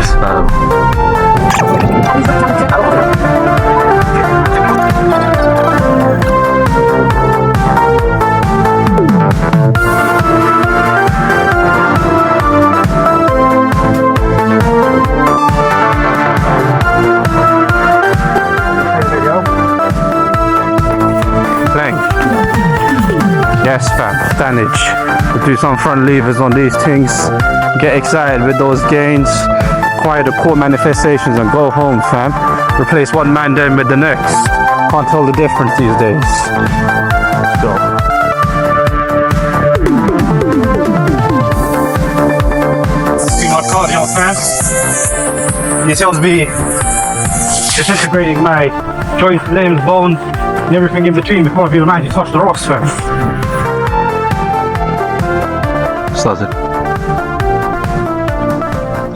Yes, Yes, fam, Stanage. We'll do some front levers on these things, get excited with those gains, acquire the core manifestations and go home, fam. Replace one man down with the next. Can't tell the difference these days. Let's go. See my cardio, fam. This helps me disintegrating my joints, limbs, bones, and everything in between before I feel man, you touch the rocks, fam. Started.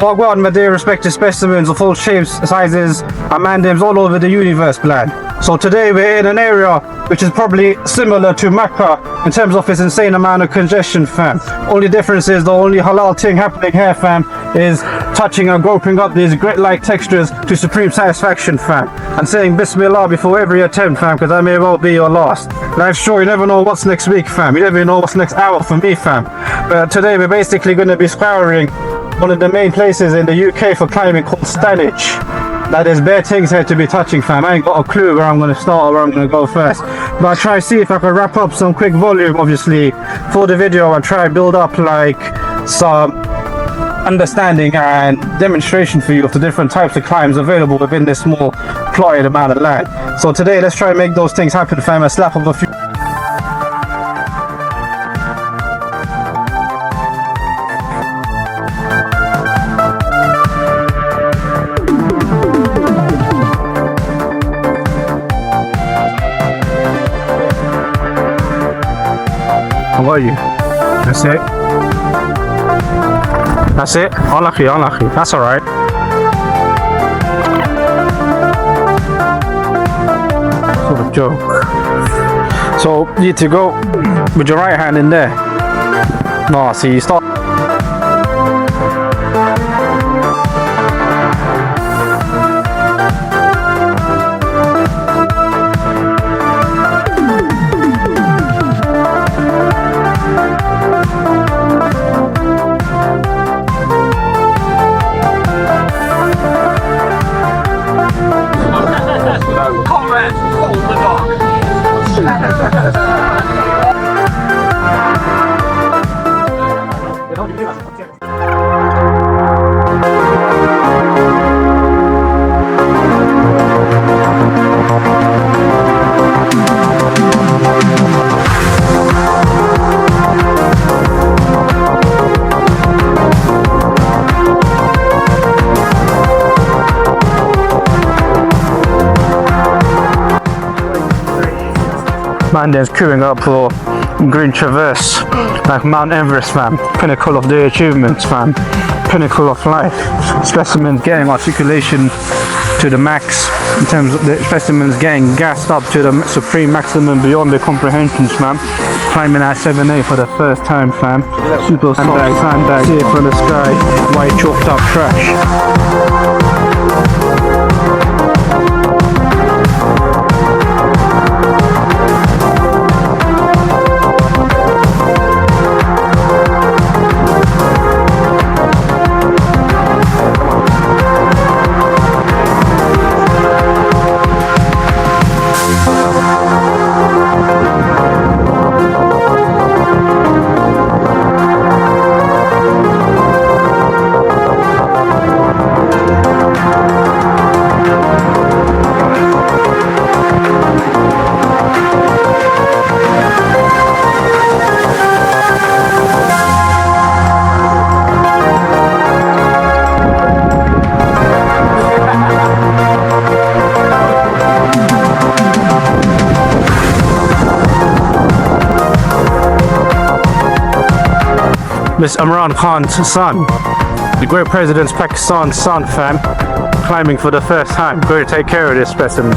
Oh God, my dear respected specimens of all shapes, sizes, and mandims all over the universe, lad. So today we're in an area which is probably similar to Mecca in terms of its insane amount of congestion, fam. Only difference is the only halal thing happening here, fam, is touching and groping up these grit-like textures to supreme satisfaction, fam. And saying Bismillah before every attempt, fam, because that may well be your last. Life's short, you never know what's next week, fam. You never know what's next hour for me, fam. But today we're basically going to be scouring one of the main places in the UK for climbing called Stanage. Now there's bare things here to be touching, fam. I ain't got a clue where I'm going to start or where I'm going to go first. But I'll try to see if I can wrap up some quick volume, obviously, for the video and try and build up like some understanding and demonstration for you of the different types of climbs available within this small plotted amount of land. So today let's try and make those things happen, fam, and slap up a few. How are you? That's it. That's it. Unlucky, unlucky. That's alright. Sort of joke. So you need to go with your right hand in there. No, see, you start. Man, there's queuing up for Green Traverse, like Mount Everest, fam. Pinnacle of the achievements, fam. Pinnacle of life. Specimens getting articulation to the max, in terms of the specimens getting gassed up to the supreme maximum beyond their comprehensions, fam. Climbing at 7A for the first time, fam. Super soft sandbag, here from the sky, white chalked up trash. Miss Imran Khan's son, the great president's Pakistan's son, fam, climbing for the first time. Go to take care of this specimen.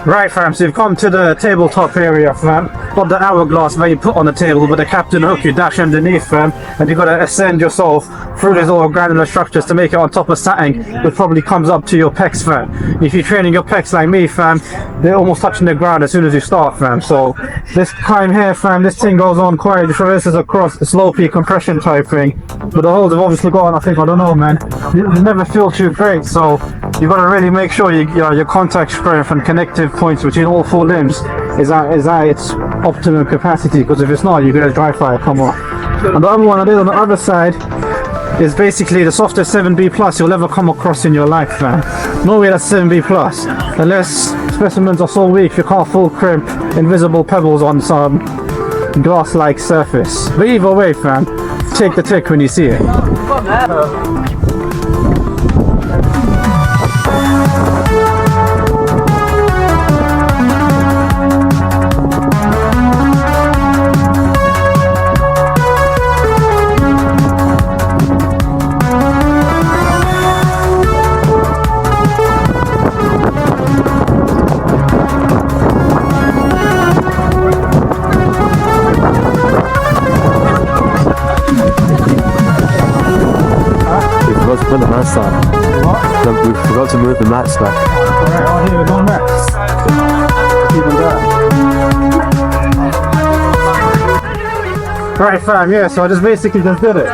Right fam, so you've come to the tabletop area fam, got the hourglass where you put on the table with the captain hook you dash underneath fam, and you've got to ascend yourself through these little granular structures to make it on top of something which probably comes up to your pecs fam. If you're training your pecs like me fam, they're almost touching the ground as soon as you start fam. So this climb here fam, this thing goes on quite, traverses across the slopey compression type thing, but the holes have obviously gone, I think, I don't know man, it never feel too great, so you've got to really make sure your contact strength and connective points between all four limbs is at its optimum capacity, because if it's not, you're going to dry fire come off. And the other one I did on the other side is basically the softest 7B plus you'll ever come across in your life man. No way that's 7B plus, unless specimens are so weak you can't full crimp invisible pebbles on some glass like surface. But either way fam, take the tick when you see it. Put the mats on. What? We forgot to move the mats back. Alright, on here, we're going mats. Keep them down. Right fam, yeah, so I just basically just did it.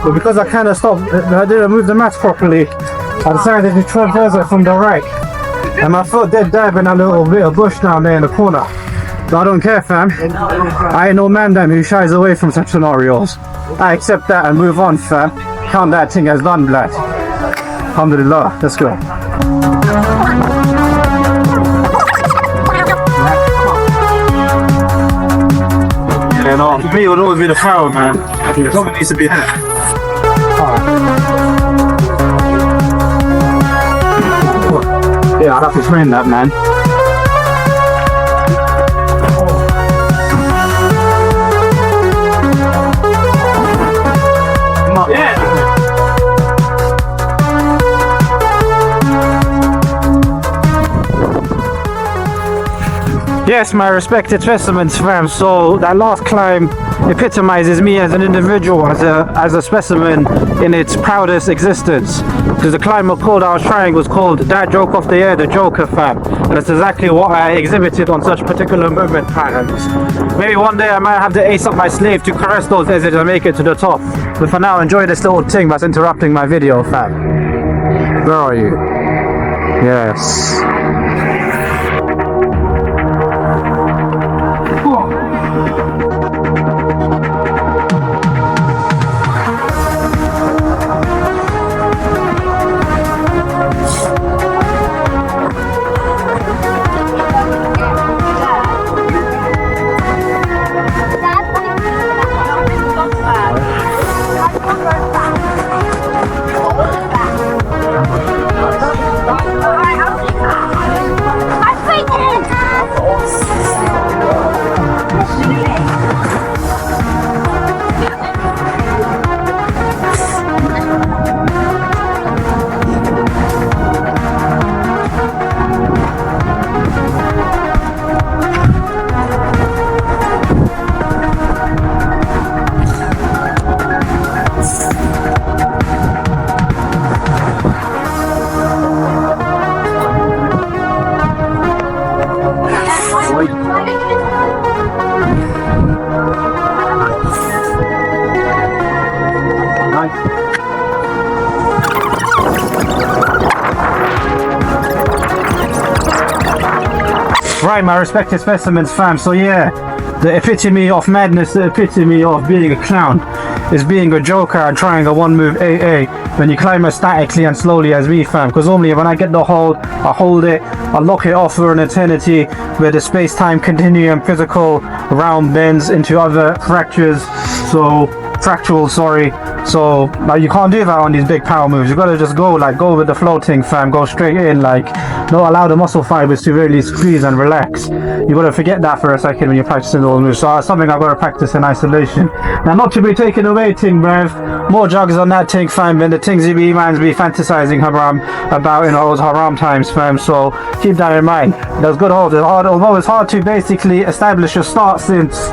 But because I kind of stopped, I didn't move the mats properly, I decided to traverse it from the right. And my foot did dive in a little bit of bush down there in the corner. But I don't care fam. I ain't no man damn who shies away from such scenarios. I accept that and move on fam. Count that thing as done, blood. Alhamdulillah, let's go. Yeah, no, for me it would always be the power, man. Someone needs to be there. Yeah, I'd have to train that, man. Yeah. Yes, my respected specimens fam, so that last climb epitomizes me as an individual, as a specimen in its proudest existence. Because the climb I was trying was called That Joke of the Year, the Joker fam. And that's exactly what I exhibited on such particular movement patterns. Maybe one day I might have the ace up my sleeve to caress those edges and make it to the top. But for now, enjoy this little thing that's interrupting my video fam. Where are you? Yes. Right, my respected specimens fam, so yeah, the epitome of madness, the epitome of being a clown is being a joker and trying a one move AA when you climb as statically and slowly as me fam, because normally when I get the hold, I hold it, I lock it off for an eternity where the space-time continuum physical realm bends into other fractals, sorry. So like, you can't do that on these big power moves. You gotta just go with the floating fam, go straight in, like don't allow the muscle fibers to really squeeze and relax. you got to forget that for a second when you're practicing all the moves. So that's something I've got to practice in isolation. Now, not to be taken away, ting, bruv. More jugs on that ting, fam, and the things you be man's be fantasizing about in those haram times, fam. So keep that in mind. There's good holds. Although it's hard to basically establish your start since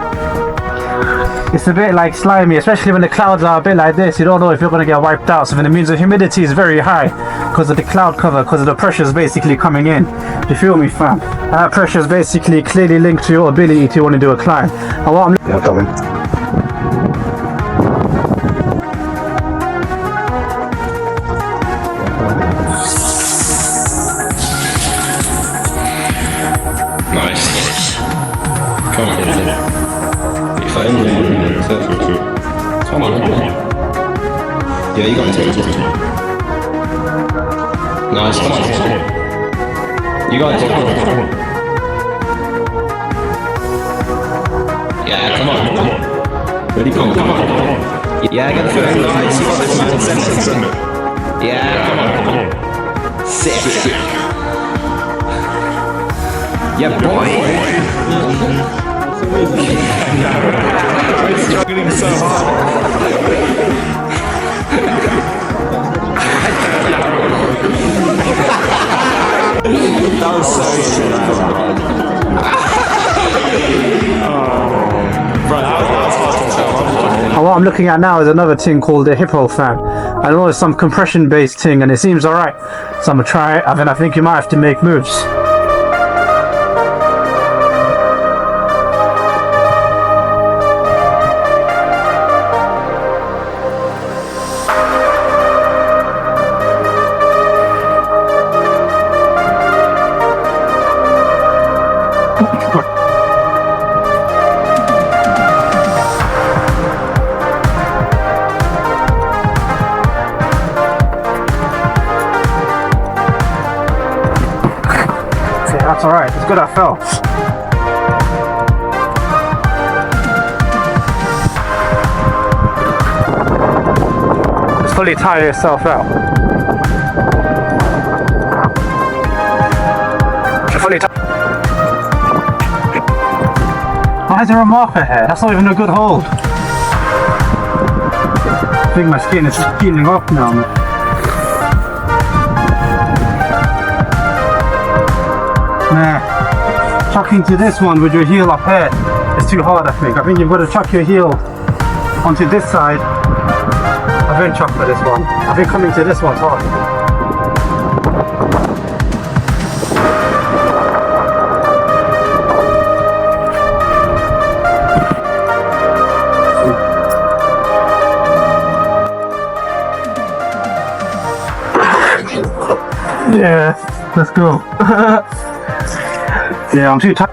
it's a bit like slimy, especially when the clouds are a bit like this. You don't know if you're going to get wiped out. So then it means the humidity is very high because of the cloud cover, because of the pressure is basically coming in. You feel me, fam? That pressure is basically clearly linked to your ability to want to do a climb. And what I'm coming. Nice. Come on. Come on. Yeah, you got it. Nice. Come on. You got it. Yeah, come on. Ready? Come on. Yeah, get the foot angle. Nice. You got this, man. Yeah, come on. Sick. Yeah, boy. It's struggling so hard. That was so shit. Bro, that was hard to tell. And what I'm looking at now is another thing called the hippo, fam. I know it's some compression based thing and it seems alright. So I'm gonna try it, and then I think you might have to make moves. That's alright, it's good I fell. Just fully tire yourself out. Fully Why is there a marker here? That's not even a good hold. I think my skin is just peeling off now. Nah, chucking to this one with your heel up here is too hard, I think. I think you've got to chuck your heel onto this side and then chuck for this one. I think coming to this one's hard. Yeah, let's go. Yeah, I'm too tired.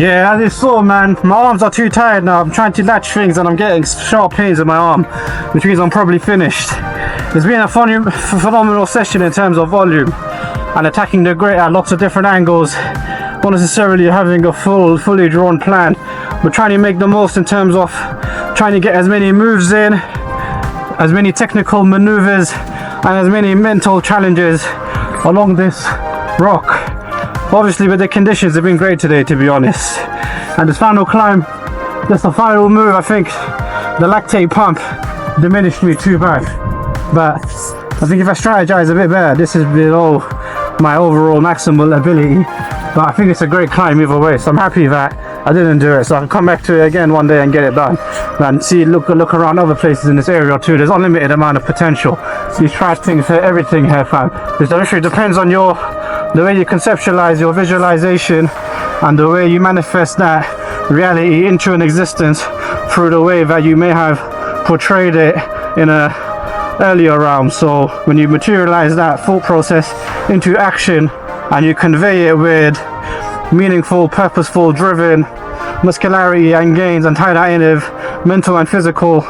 Yeah, as you saw, man, my arms are too tired now. I'm trying to latch things and I'm getting sharp pains in my arm, which means I'm probably finished. It's been a phenomenal session in terms of volume and attacking the grate at lots of different angles. Not necessarily having a fully drawn plan, but trying to make the most in terms of trying to get as many moves in, as many technical maneuvers, and as many mental challenges along this rock. Obviously, with the conditions, have been great today, to be honest. And this final climb, just the final move, I think the lactate pump diminished me too bad. But I think if I strategize a bit better, this is below my overall maximal ability. But I think it's a great climb either way, so I'm happy that I didn't do it. So I can come back to it again one day and get it done. And see, look around other places in this area too. There's unlimited amount of potential. These trash things for everything here, fam. It literally depends on the way you conceptualize your visualization and the way you manifest that reality into an existence through the way that you may have portrayed it in a earlier realm. So when you materialize that thought process into action and you convey it with meaningful, purposeful, driven muscularity and gains, and tie that in with mental and physical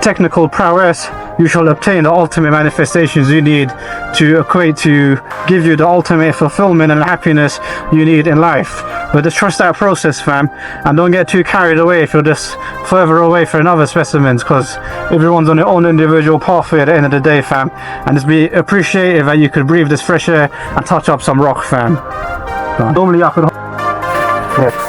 technical prowess, you shall obtain the ultimate manifestations you need to equate to give you the ultimate fulfillment and happiness you need in life. But just trust that process, fam, and don't get too carried away if you're just further away from other specimens, because everyone's on their own individual pathway at the end of the day, fam. And just be appreciative that you could breathe this fresh air and touch up some rock, fam. Normally I could Yeah.